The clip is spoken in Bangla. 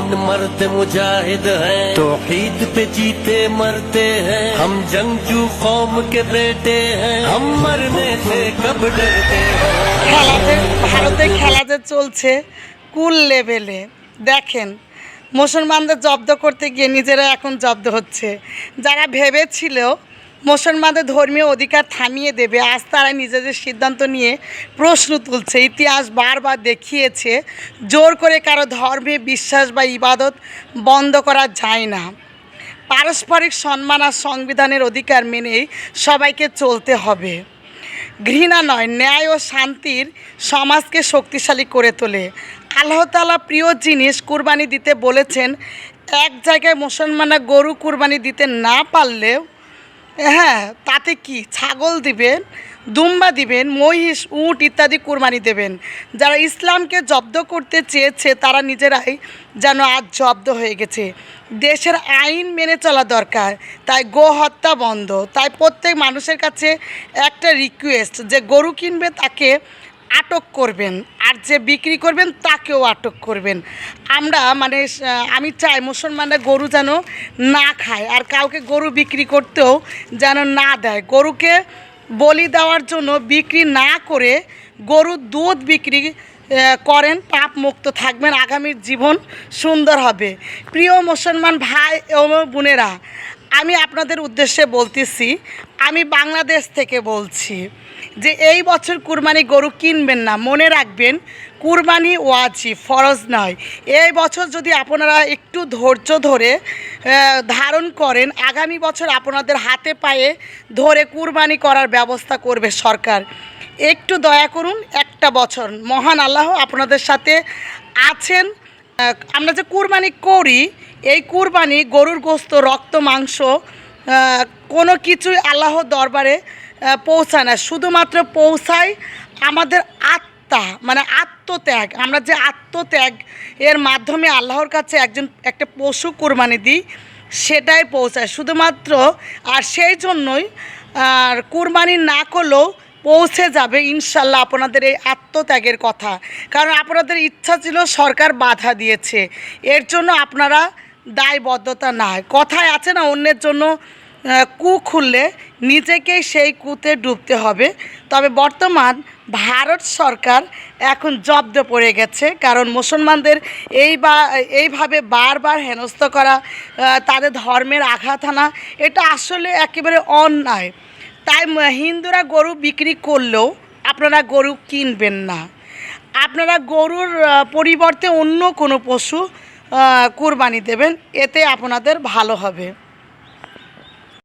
मोमिन मर्द मुजाहिद हैं, तौहीद पे जीते मरते हैं। हम जंगजू कौम के बेटे हैं, हम मरने से कब डरते हैं। ভারতে খেলা যে চলছে কুল লেভেলে, দেখেন মুসলমানদের জব্দ করতে গিয়ে নিজেরা এখন জব্দ হচ্ছে। যারা ভেবেছিল মুসলমানদের ধর্মীয় অধিকার থামিয়ে দেবে, আজ তারা নিজেদের সিদ্ধান্ত নিয়ে প্রশ্ন তুলছে। ইতিহাস বারবার দেখিয়েছে জোর করে কারো ধর্মে বিশ্বাস বা ইবাদত বন্ধ করা যায় না। পারস্পরিক সম্মান আর সংবিধানের অধিকার মেনেই সবাইকে চলতে হবে। ঘৃণা নয়, ন্যায় ও শান্তির সমাজকে শক্তিশালী করে তোলে। আল্লাহ তাআলা প্রিয় জিনিস কুরবানি দিতে বলেছেন। এক জায়গায় মুসলমানরা গরু কুরবানি দিতে না পারলেও তাতে কি ছাগল দিবেন, দুম্বা দিবেন, মহিষ, উট ইত্যাদি কুরবানি দেবেন। যারা ইসলামকে জব্দ করতে চেয়েছে তারা নিজেরাই যেন আজ জব্দ হয়ে গেছে। দেশের আইন মেনে চলা দরকার, তাই গো হত্যা বন্ধ। তাই প্রত্যেক মানুষের কাছে একটা রিকোয়েস্ট, যে গরু কিনবে তাকে আটক করবেন, আর যে বিক্রি করবেন তাকেও আটক করবেন। আমি চাই মুসলমানরা গরু যেন না খায়, আর কাউকে গরু বিক্রি করতেও যেন না দেয়। গরুকে বলি দেওয়ার জন্য বিক্রি না করে গরুর দুধ বিক্রি করেন, পাপ মুক্ত থাকবেন, আগামীর জীবন সুন্দর হবে। প্রিয় মুসলমান ভাই ও বোনেরা, আমি আপনাদের উদ্দেশ্যে বলতেছি, আমি বাংলাদেশ থেকে বলছি যে এই বছর কুরবানি গরু কিনবেন না। মনে রাখবেন, কুরবানি ওয়াজিব, ফরজ নয়। এই বছর যদি আপনারা একটু ধৈর্য ধরে ধারণ করেন, আগামী বছর আপনাদের হাতে পায়ে ধরে কুরবানি করার ব্যবস্থা করবে সরকার। একটু দয়া করুন, একটা বছর মহান আল্লাহ আপনাদের সাথে আছেন। আমরা যে কুরবানি করি, এই কুরবানি গরুর গোশত, রক্ত, মাংস কোনো কিছুই আল্লাহর দরবারে পৌঁছায় না। শুধুমাত্র পৌঁছায় আমাদের আত্মা, আত্মত্যাগ। আমরা যে আত্মত্যাগ এর মাধ্যমে আল্লাহর কাছে একটা পশু কুরবানি দিই, সেটাই পৌঁছায় শুধুমাত্র। আর সেই জন্যই কুরবানি না করলেও পৌঁছে যাবে ইনশাল্লাহ আপনাদের এই আত্মত্যাগের কথা। কারণ আপনাদের ইচ্ছা ছিল, সরকার বাধা দিয়েছে, এর জন্য আপনারা দায়বদ্ধতা নাই। কথায় আছে না, অন্যের জন্য কূপ খুললে নিজেকেই সেই কূপে ডুবতে হবে। তবে বর্তমান ভারত সরকার এখন জব্দ পড়ে গেছে, কারণ মুসলমানদের এইভাবে বারবার হেনস্থা করা, তাদের ধর্মের আঘাত আনা, এটা আসলে একেবারে অন্যায়। তাই হিন্দুরা গরু বিক্রি করলেও আপনারা গরু কিনবেন না। আপনারা গরুর পরিবর্তে অন্য কোনো পশু কুরবানি দেবেন, এতে আপনাদের ভালো হবে।